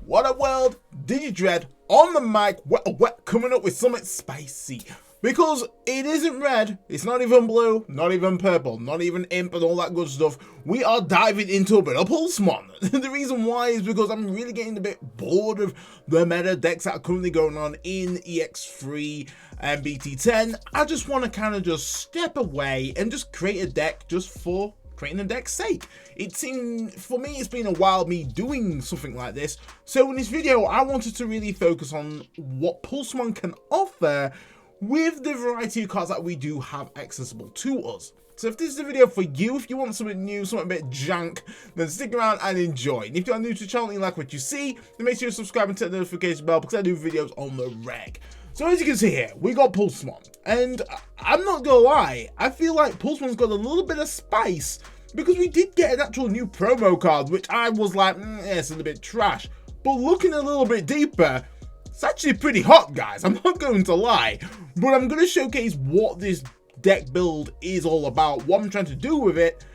What a world, DigiDread on the mic, coming up with something spicy. Because it isn't red, it's not even blue, not even purple, not even imp and all that good stuff. We are diving into a bit of Pulsemon. The reason why is because I'm really getting a bit bored of the meta decks that are currently going on in EX3 and BT10. I just want to kind of just step away and just create a deck just for creating a deck's sake. It seemed, for me, it's been a while me doing something like this. So in this video, I wanted to really focus on what Pulsemon can offer with the variety of cards that we do have accessible to us. So if this is the video for you, if you want something new, something a bit jank, then stick around and enjoy. And if you are new to the channel and you like what you see, then make sure you subscribe and turn the notification bell because I do videos on the reg. So as you can see here, we got Pulsemon. And I'm not gonna lie, I feel like Pulsemon's got a little bit of spice because we did get an actual new promo card, which I was like, it's a little bit trash. But looking a little bit deeper, it's actually pretty hot, guys. I'm not going to lie, but I'm going to showcase what this deck build is all about, what I'm trying to do with it,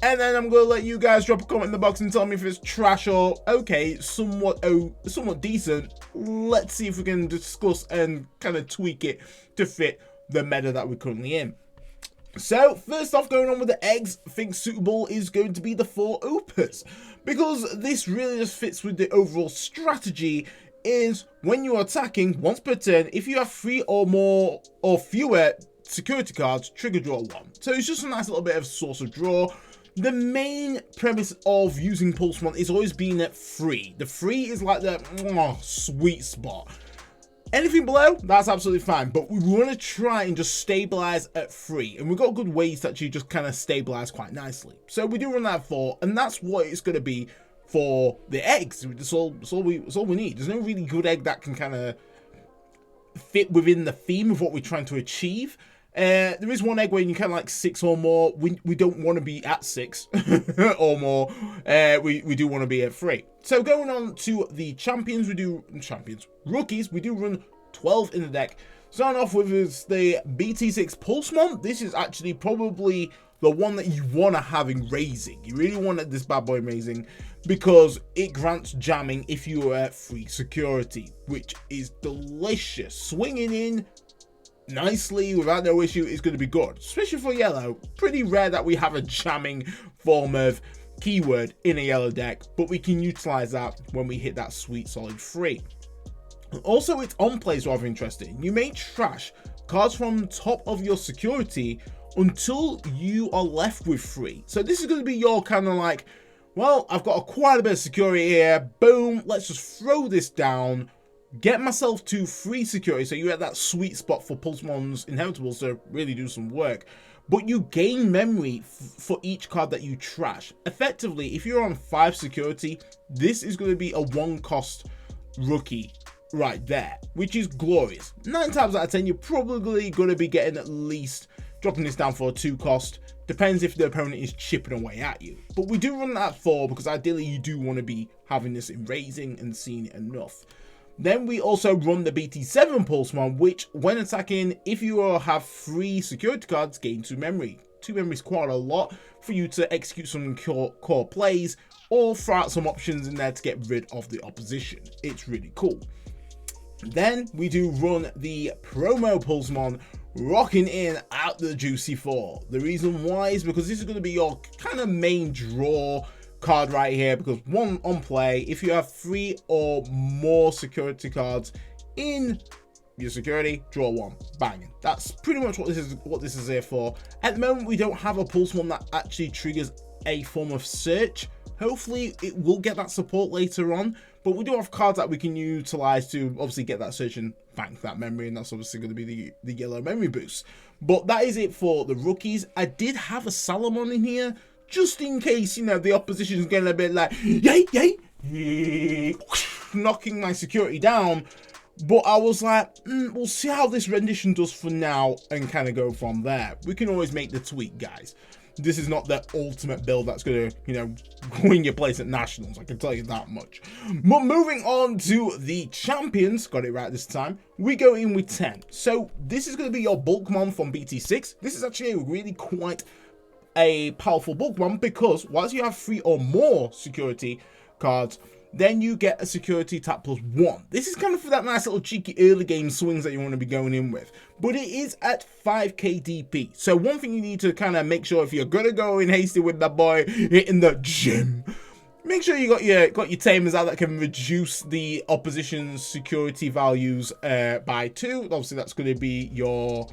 and then I'm going to let you guys drop a comment in the box and tell me if it's trash or okay, somewhat decent. Let's see if we can discuss and kind of tweak it to fit the meta that we're currently in. So first off, going on with the eggs, I think suitable is going to be the 4 Opus, because this really just fits with the overall strategy. Is when you're attacking once per turn, if you have 3 or more or fewer security cards, trigger draw 1. So it's just a nice little bit of source of draw. The main premise of using Pulsemon is always being at 3. The 3 is like the sweet spot. Anything below, that's absolutely fine, but we want to try and just stabilize at 3, and we've got good ways to actually just kind of stabilize quite nicely. So we do run that 4, and that's what it's going to be for the eggs. That's all we need. There's no really good egg that can kind of fit within the theme of what we're trying to achieve. There is one egg where you kind of like 6 or more. We don't want to be at 6 or more. We do want to be at 3. So going on to the rookies, we do run 12 in the deck. Starting off with is the BT6 Pulsemon. This is actually probably the one that you want to have in raising. You really want this bad boy in raising because it grants jamming if you are at 3 security, which is delicious. Swinging in nicely without no issue is going to be good, especially for yellow. Pretty rare that we have a jamming form of keyword in a yellow deck, but we can utilize that when we hit that sweet solid 3. Also, its on play is rather interesting. You may trash cards from top of your security until you are left with 3. So this is going to be your kind of like, well, I've got quite a bit of security here. Boom, let's just throw this down, get myself to 3 security. So you're at that sweet spot for Pulsemon's inheritables to really do some work. But you gain memory for each card that you trash. Effectively, if you're on 5 security, this is going to be a 1-cost rookie right there, which is glorious. 9 times out of 10, you're probably going to be getting at least dropping this down for a 2-cost. Depends if the opponent is chipping away at you. But we do run that 4 because ideally you do want to be having this in raising and seeing it enough. Then we also run the BT7 Pulsemon, which when attacking, if you have 3 security cards, gain 2 memory. 2 memory is quite a lot for you to execute some core plays or throw out some options in there to get rid of the opposition. It's really cool. Then we do run the promo Pulsemon, rocking in out the juicy 4. The reason why is because this is going to be your kind of main draw card right here, because 1 on play, if you have 3 or more security cards in your security, draw 1, banging. That's pretty much what this is here for. At the moment, we don't have a Pulsemon that actually triggers a form of search. Hopefully it will get that support later on, but we do have cards that we can utilize to obviously get that search and bank that memory, and that's obviously going to be the yellow memory boost. But that is it for the rookies. I did have a Salomon in here just in case, you know, the opposition is getting a bit like yay, knocking my security down. But I was like, we'll see how this rendition does for now and kind of go from there. We can always make the tweak, guys. This is not the ultimate build that's going to, you know, win your place at Nationals, I can tell you that much. But moving on to the champions, got it right this time, we go in with 10. So this is going to be your Bulkmon from BT6. This is actually really quite a powerful Bulkmon because whilst you have 3 or more security cards, then you get a security attack +1. This is kind of for that nice little cheeky early game swings that you want to be going in with, but it is at 5k DP. So one thing you need to kind of make sure, if you're gonna go in hasty with that boy in the gym, make sure you got your tamers out that can reduce the opposition's security values by 2. Obviously that's going to be your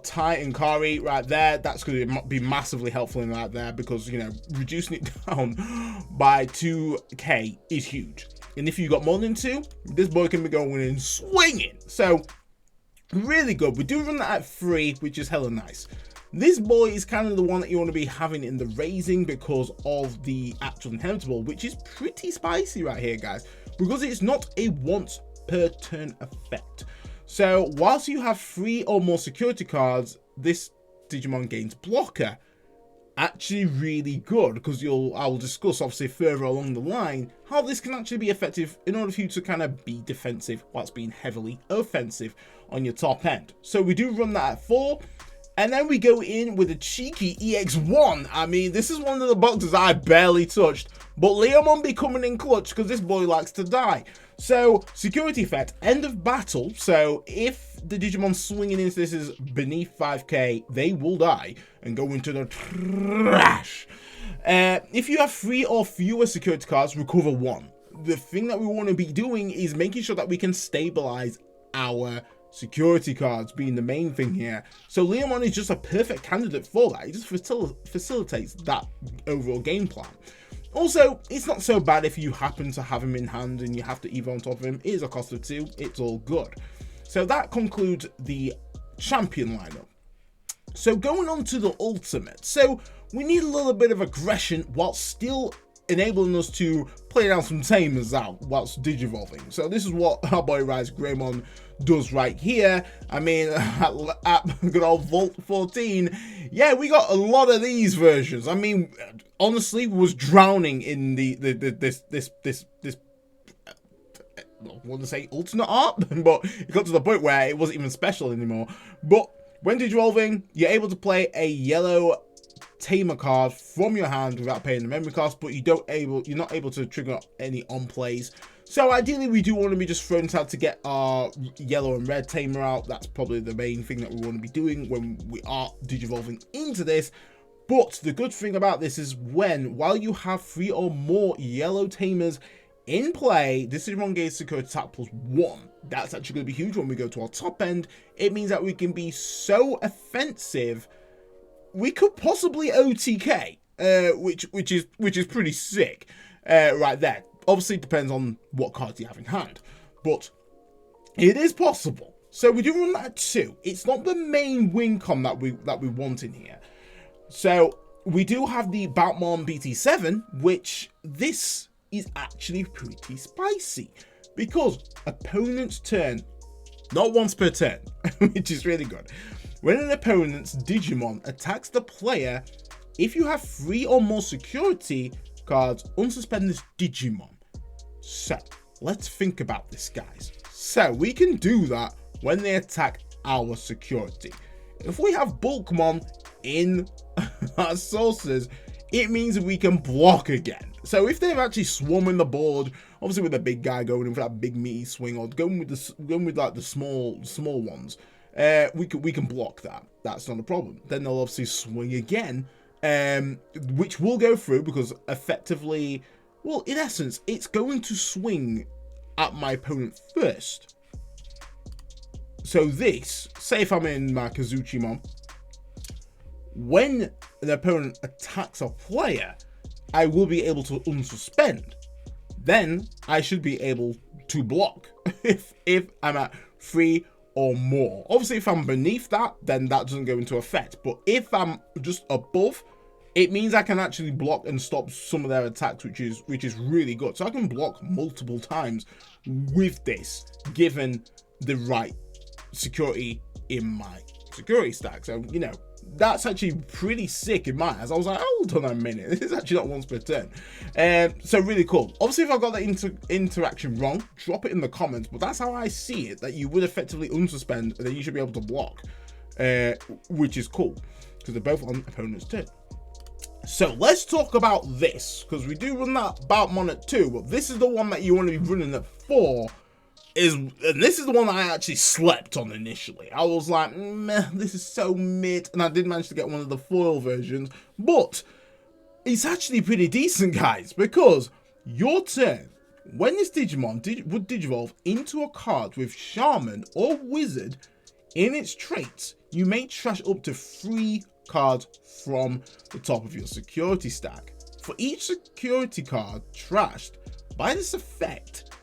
Titan Kari right there. That's going to be massively helpful in right there, because, you know, reducing it down by 2k is huge. And if you got more than 2, this boy can be going in swinging. So really good. We do run that at 3, which is hella nice. This boy is kind of the one that you want to be having in the raising because of the actual inheritable, which is pretty spicy right here, guys, because it's not a once per turn effect. So whilst you have 3 or more security cards, this Digimon gains blocker. Actually really good, because I will discuss obviously further along the line how this can actually be effective in order for you to kind of be defensive whilst being heavily offensive on your top end. So we do run that at 4. And then we go in with a cheeky EX1. I mean, this is one of the boxes I barely touched, but Leomon be coming in clutch because this boy likes to die. So, security effect, end of battle. So, if the Digimon swinging into this is beneath 5k, they will die and go into the trash. If you have 3 or fewer security cards, recover 1. The thing that we want to be doing is making sure that we can stabilize our security cards, being the main thing here. So Leomon is just a perfect candidate for that. He just facilitates that overall game plan. Also, it's not so bad if you happen to have him in hand and you have to evo on top of him. It is a cost of 2. It's all good. So that concludes the champion lineup. So going on to the ultimate. So we need a little bit of aggression while still enabling us to play down some tamers out whilst digivolving. So this is what our boy Rise Greymon does right here. I mean, at good old Vault 14, yeah, we got a lot of these versions. I mean, honestly, was drowning in this I want to say alternate art, but it got to the point where it wasn't even special anymore. But when digivolving, you're able to play a yellow Tamer card from your hand without paying the memory cost, but you're not able to trigger any on plays. So ideally we do want to be just throwing out to get our yellow and red Tamer out. That's probably the main thing that we want to be doing when we are digivolving into this. But the good thing about this is while you have 3 or more yellow Tamers in play, this is one gains security attack +1. That's actually going to be huge when we go to our top end. It means that we can be so offensive we could possibly OTK, which is pretty sick, right there. Obviously, it depends on what cards you have in hand, but it is possible. So we do run that at 2. It's not the main win com that we want in here. So we do have the Batmon BT7, which this is actually pretty spicy because opponent's turn, not once per turn, which is really good. When an opponent's Digimon attacks the player, if you have 3 or more security cards, unsuspend this Digimon. So, let's think about this, guys. So, we can do that when they attack our security. If we have Bulkmon in our sources, it means we can block again. So, if they're actually swarming the board, obviously with a big guy going in for that big meaty swing, or going with like the small ones, we can block that. That's not a problem. Then they'll obviously swing again, which will go through because effectively, well, in essence, it's going to swing at my opponent first. So this, say if I'm in my Kazuchimon, when the opponent attacks a player, I will be able to unsuspend. Then I should be able to block if I'm at 3 or more. Obviously, if I'm beneath that, then that doesn't go into effect. But if I'm just above, it means I can actually block and stop some of their attacks, which is really good. So I can block multiple times with this, given the right security in my security stack. So, you know, that's actually pretty sick in my eyes. I was like, hold on a minute, this is actually not once per turn. So really cool. Obviously, if I got that interaction wrong, drop it in the comments, but that's how I see it, that you would effectively unsuspend and then you should be able to block, which is cool because they're both on opponent's turn. So let's talk about this, because we do run that Batmon at 2, but this is the one that you want to be running at 4. And this is the one that I actually slept on initially. I was like, meh, this is so mid, and I did manage to get one of the foil versions, but it's actually pretty decent, guys, because your turn, when this Digimon would Digivolve into a card with Shaman or Wizard in its traits, you may trash up to 3 cards from the top of your security stack. For each security card trashed by this effect,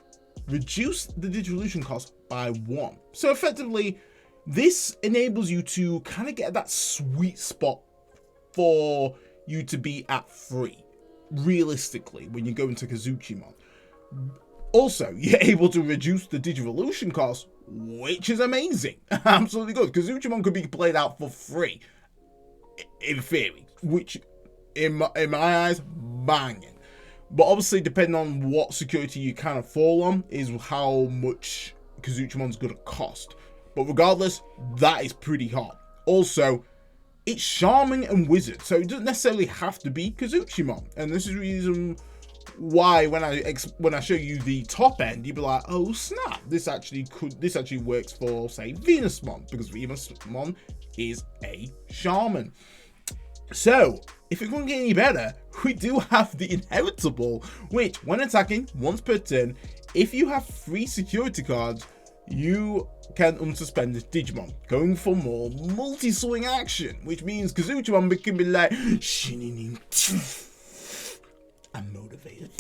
reduce the Digivolution cost by 1. So effectively, this enables you to kind of get that sweet spot for you to be at 3, realistically, when you go into Kazuchimon. Also, you're able to reduce the Digivolution cost, which is amazing. Absolutely good. Kazuchimon could be played out for free, in theory, which, in my eyes, banging. But obviously, depending on what security you kind of fall on, is how much Kazuchimon's going to cost. But regardless, that is pretty hot. Also, it's Shaman and Wizard, so it doesn't necessarily have to be Kazuchimon. And this is the reason why when I show you the top end, you'd be like, oh snap, this actually works for, say, Venusmon, because Venusmon is a Shaman. So, if it couldn't get any better, we do have the Inheritable, which, when attacking once per turn, if you have 3 security cards, you can unsuspend this Digimon, going for more multi-swing action, which means Kazuchimon can be like, I'm motivated,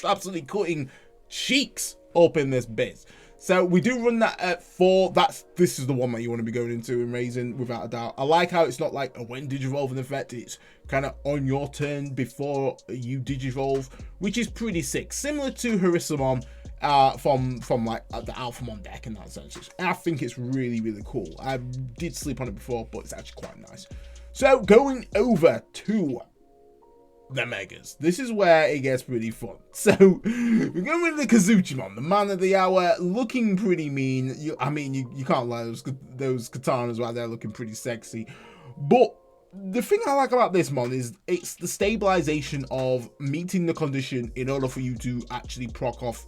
absolutely cutting cheeks up in this biz. So we do run that at 4. This is the one that you want to be going into and raising without a doubt. I like how it's not like a when Digivolving effect. It's kind of on your turn before you Digivolve, which is pretty sick. Similar to Harissamon from like the Alphamon deck in that sense. I think it's really, really cool. I did sleep on it before, but it's actually quite nice. So going over to the Megas. This is where it gets pretty fun. So we're going with the Kazuchimon, the man of the hour, looking pretty mean. You can't lie, those katanas right there looking pretty sexy. But the thing I like about this mon is it's the stabilization of meeting the condition in order for you to actually proc off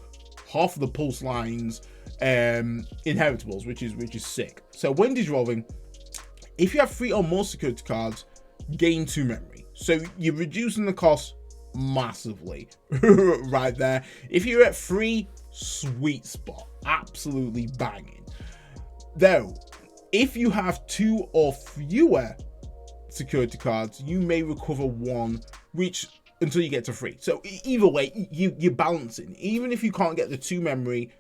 half of the pulse lines inheritables, which is sick. So when Digivolving, if you have 3 or more security cards, gain 2 memory. So you're reducing the cost massively right there. If you're at 3, sweet spot, absolutely banging. Though, if you have 2 or fewer security cards, you may recover 1, which until you get to 3. So either way, you're balancing. Even if you can't get the 2 memory,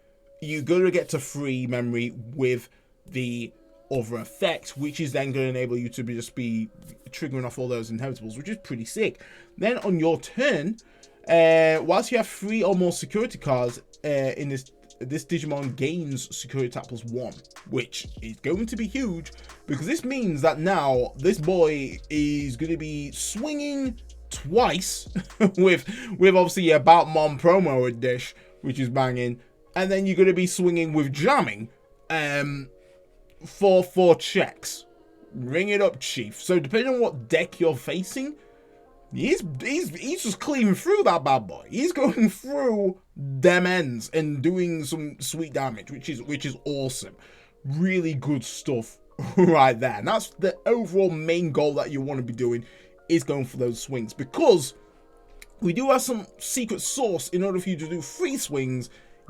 you're gonna get to 3 memory with the other effect, which is then going to enable you to just be triggering off all those inheritables, which is pretty sick. Then on your turn, whilst you have 3 or more security cards in this Digimon gains security attack +1, which is going to be huge, because this means that now this boy is going to be swinging twice with obviously a Batmon promo dish, which is banging, and then you're going to be swinging with jamming for 4 checks. Ring it up, chief. So depending on what deck you're facing, he's just cleaving through that bad boy. He's going through them ends and doing some sweet damage, which is awesome. Really good stuff right there. And that's the overall main goal that you want to be doing, is going for those swings, because we do have some secret sauce in order for you to do 3 swings,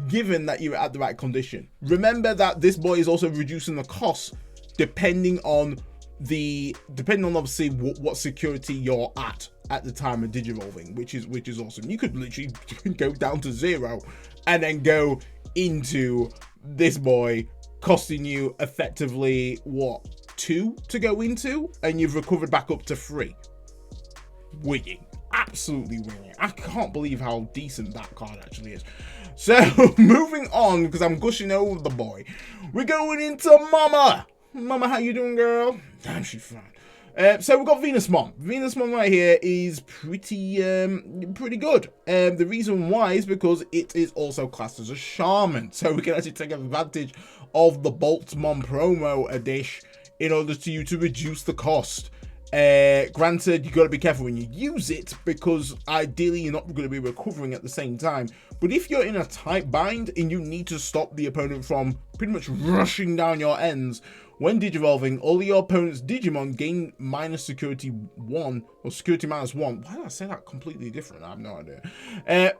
given that you're at the right condition. Remember that this boy is also reducing the cost depending on obviously what security you're at the time of Digivolving, which is awesome. You could literally go down to 0 and then go into this boy, costing you effectively 2 to go into, and you've recovered back up to 3. Wigging, absolutely wigging. I can't believe how decent that card actually is. So moving on, because I'm gushing over the boy, we're going into Mama. Mama, how you doing, girl? Damn, she's fine. So we've got Venusmon. Venusmon right here is pretty good. The reason why is because it is also classed as a Shaman, so we can actually take advantage of the Boltzmon promo edition in order to reduce the cost. Granted, you got to be careful when you use it, because ideally you're not going to be recovering at the same time. But if you're in a tight bind and you need to stop the opponent from pretty much rushing down your ends, when digivolving, all your opponent's Digimon gain minus security 1 or security minus 1. Why did I say that completely different? I have no idea.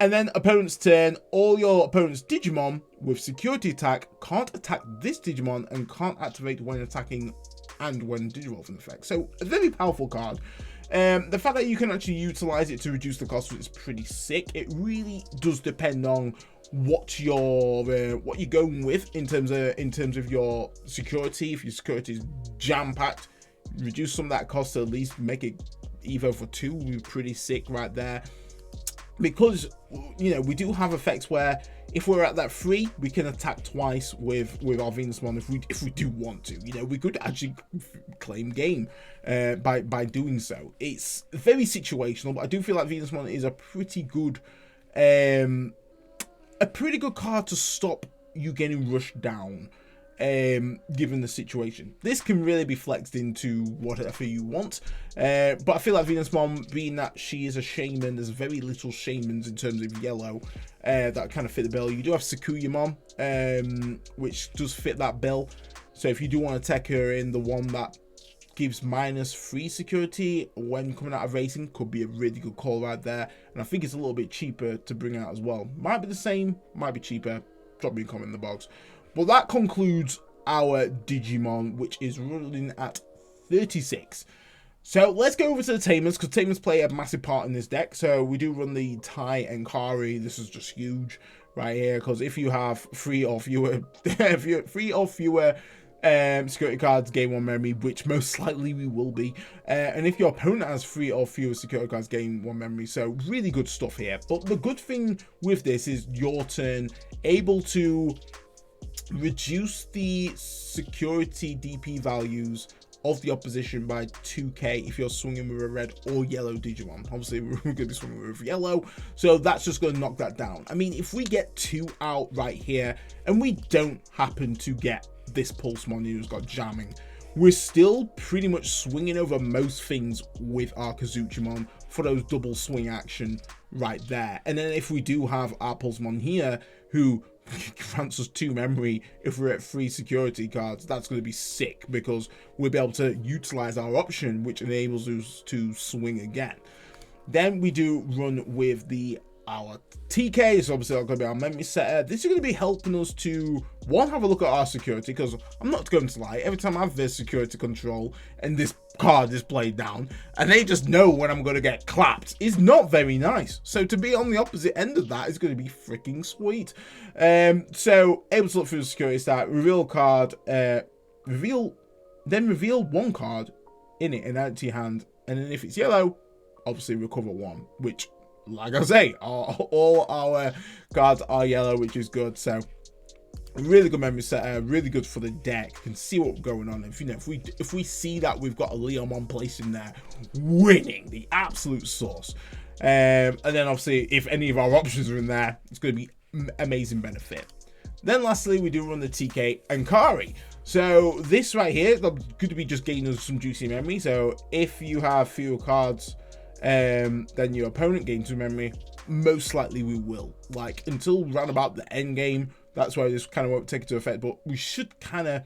And then opponent's turn, all your opponent's Digimon with security attack can't attack this Digimon and can't activate when attacking and when digivolving effect. So a very powerful card. The fact that you can actually utilize it to reduce the cost is pretty sick. It really does depend on what you're going with in terms of your security. If your security is jam-packed, reduce some of that cost to at least make it Evo for 2 would be pretty sick right there. Because, you know, we do have effects where if we're at that 3, we can attack twice with our Venusmon if we do want to. You know, we could actually claim game by doing so. It's very situational, but I do feel like Venusmon is a pretty good card to stop you getting rushed down, given the situation. This can really be flexed into whatever you want, but I feel like Venusmon, being that she is a shaman, there's very little shamans in terms of yellow that kind of fit the bill. You do have Sakuyamon, which does fit that bill, so if you do want to tech her in, the one that gives -3 security when coming out of racing could be a really good call right there. And I think it's a little bit cheaper to bring out as well. Might be the same, might be cheaper. Drop me a comment in the box. But that concludes our Digimon, which is running at 36. So let's go over to the Tamers, because Tamers play a massive part in this deck. So we do run the Tai and Kari. This is just huge right here, because if you have 3 or fewer security cards, gain 1 memory, which most likely we will be, and if your opponent has 3 or fewer security cards, gain 1 memory. So really good stuff here. But the good thing with this is your turn able to reduce the security DP values of the opposition by 2k if you're swinging with a red or yellow Digimon. Obviously we're going to be swinging with yellow, so that's just going to knock that down. I mean, if we get 2 out right here and we don't happen to get this Pulsemon who's got jamming, we're still pretty much swinging over most things with our Kazuchimon for those double swing action right there. And then if we do have our Pulsemon here who grants us 2 memory if we're at 3 security cards, that's going to be sick, because we'll be able to utilize our option, which enables us to swing again. Then we do run with our TK, so obviously that's going to be our memory setter. This is going to be helping us to, one, have a look at our security, because I'm not going to lie, every time I have this security control and this card is played down and they just know when I'm going to get clapped, is not very nice. So to be on the opposite end of that is going to be freaking sweet. So able to look through the security stat, reveal card, reveal 1 card in it, an empty hand, and then if it's yellow, obviously recover 1, which, like I say, all our cards are yellow, which is good. So really good memory setter, really good for the deck. You can see what's going on. If we see that we've got a Leomon place in there, winning the absolute sauce. And then obviously if any of our options are in there, it's going to be amazing benefit. Then lastly, we do run the TK and Kari. So this right here is going to be just gaining us some juicy memory. So if you have fewer cards then your opponent gains 2 memory, most likely we will. Like, until round about the end game, that's why this kind of won't take into effect, but we should kind of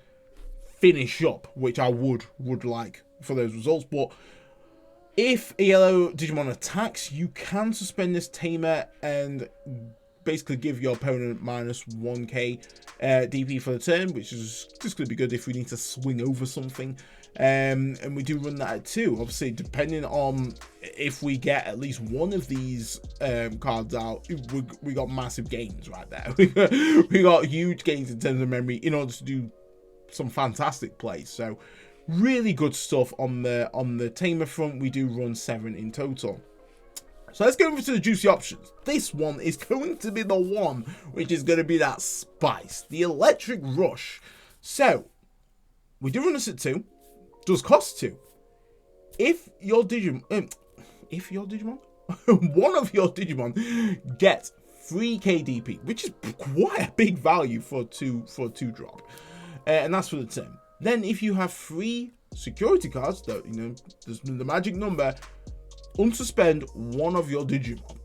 finish up, which I would like for those results. But if a yellow Digimon attacks, you can suspend this Tamer and basically give your opponent -1k DP for the turn, which is just going to be good if we need to swing over something. And we do run that at 2. Obviously, depending on if we get at least one of these cards out, we got massive gains right there. we got huge gains in terms of memory in order to do some fantastic plays. So really good stuff on the Tamer front. We do run 7 in total. So let's go over to the juicy options. This one is going to be the one which is going to be that spice, the electric rush. So we do run this at 2. Does cost 2. If your Digimon, one of your Digimon gets 3k DP, which is quite a big value for a 2 drop, and that's for the turn. Then if you have 3 security cards, that, you know, the magic number, unsuspend one of your Digimon.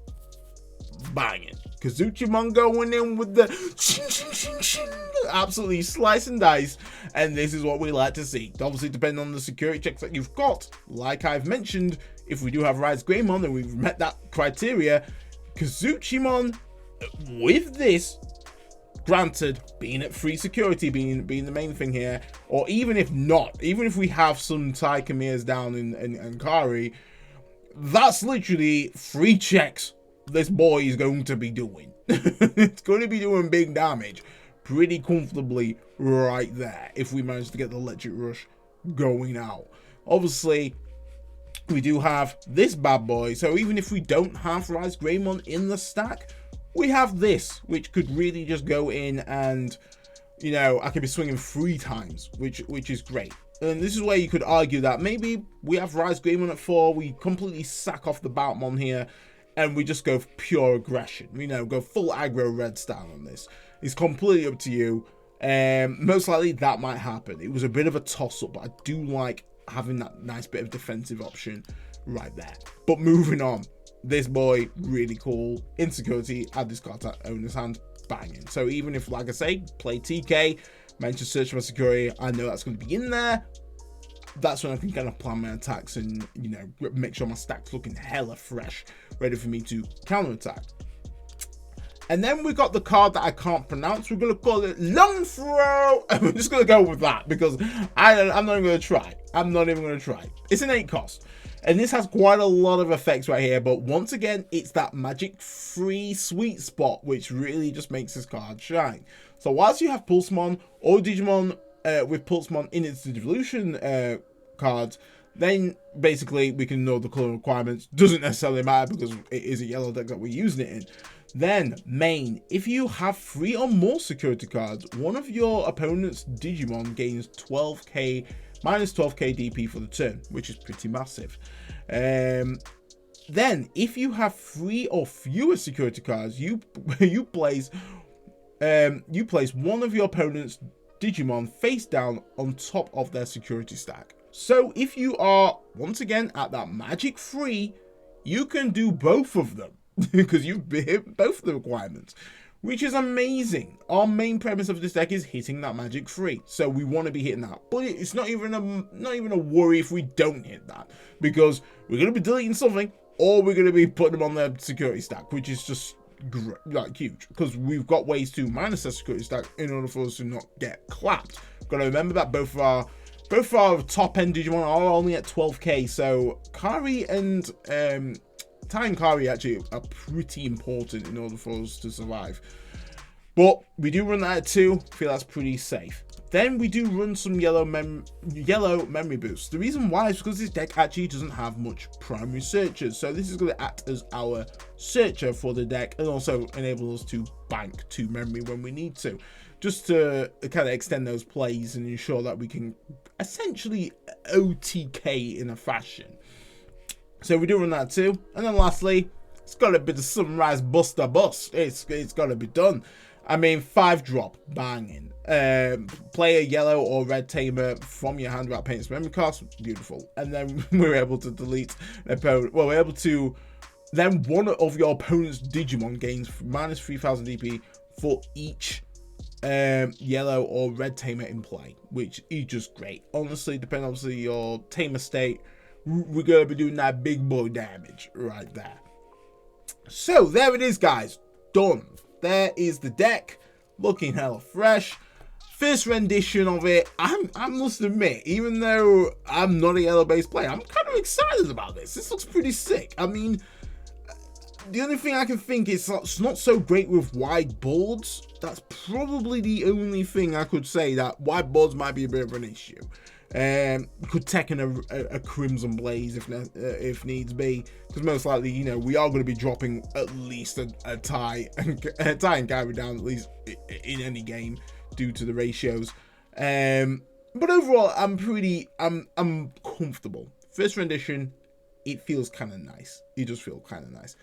Banging. Kazuchimon going in with the absolutely slice and dice, and this is what we like to see. Obviously, depending on the security checks that you've got, like I've mentioned, if we do have Rise Greymon and we've met that criteria, Kazuchimon with this, granted, being at free security, being the main thing here, or even if not, even if we have some Tai Kamias down in Kari, that's literally 3 checks this boy is going to be doing. It's going to be doing big damage pretty comfortably right there if we manage to get the Electric Rush going out. Obviously, we do have this bad boy, so even if we don't have Rise Greymon in the stack, we have this, which could really just go in and, you know, I could be swinging 3 times, which is great. And this is where you could argue that maybe we have Rise Greymon at 4, we completely sack off the Boutmon here, and we just go pure aggression, you know, go full aggro red style on this. It's completely up to you. Most likely that might happen. It was a bit of a toss-up, but I do like having that nice bit of defensive option right there. But moving on, this boy, really cool. Insecurity, add this card to owner's hand, banging. So even if, like I say, play TK, manage to search for security, I know that's going to be in there. That's when I can kind of plan my attacks and, you know, make sure my stack's looking hella fresh, ready for me to counterattack. And then we got the card that I can't pronounce. We're going to call it Long Throw. And we're just going to go with that because I'm not even going to try. I'm not even going to try. It's an 8 cost. And this has quite a lot of effects right here. But once again, it's that magic free sweet spot, which really just makes this card shine. So whilst you have Pulsemon or Digimon with Pulsemon in its evolution cards, then basically we can know the color requirements. Doesn't necessarily matter because it is a yellow deck that we're using it in. Then main, if you have 3 or more security cards, one of your opponent's Digimon gains 12k minus 12k DP for the turn, which is pretty massive. Then if you have 3 or fewer security cards, you place one of your opponent's Digimon face down on top of their security stack. So if you are once again at that magic 3, you can do both of them because you've hit both the requirements, which is amazing. Our main premise of this deck is hitting that magic 3, so we want to be hitting that. But it's not even a worry if we don't hit that, because we're going to be deleting something or we're going to be putting them on their security stack, which is just like huge, because we've got ways to minus their security stack in order for us to not get clapped. Got to remember that both of our top end Digimon are only at 12k, so Kari and Tai and Kari actually are pretty important in order for us to survive. But we do run that at 2, feel that's pretty safe. Then we do run some yellow memory boosts. The reason why is because this deck actually doesn't have much primary searchers, so this is going to act as our searcher for the deck and also enable us to bank 2 memory when we need to, just to kind of extend those plays and ensure that we can essentially OTK in a fashion. So we do run that too. And then lastly, it's got a bit of Sunrise Buster Bust. It's got to be done. I mean, 5-drop, banging. Play a yellow or red Tamer from your hand without paying its memory cost. Beautiful. And then we're able to delete an opponent. Well, we're able to. Then one of your opponent's Digimon gains minus 3000 DP for each yellow or red Tamer in play, which is just great. Honestly, depending on your Tamer state, we're going to be doing that big boy damage right there. So there it is, guys. Done. There is the deck, looking hella fresh. First rendition of it, I must admit, even though I'm not a yellow based player, I'm kind of excited about this. This looks pretty sick. I mean, the only thing I can think is it's not so great with wide boards. That's probably the only thing I could say, that wide boards might be a bit of an issue. Could take in a Crimson Blaze if needs be, because most likely, you know, we are going to be dropping at least a tie and carry down at least in any game due to the ratios. But overall, I'm comfortable. First rendition, it feels kind of nice. It just feels kind of nice.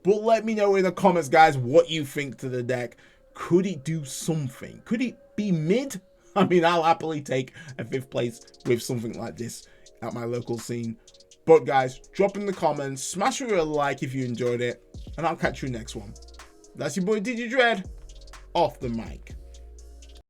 But let me know in the comments, guys, what you think to the deck. Could it do something? Could it be mid? I mean, I'll happily take a 5th place with something like this at my local scene. But guys, drop in the comments, smash it with a like if you enjoyed it, and I'll catch you next one. That's your boy DigiDread, off the mic.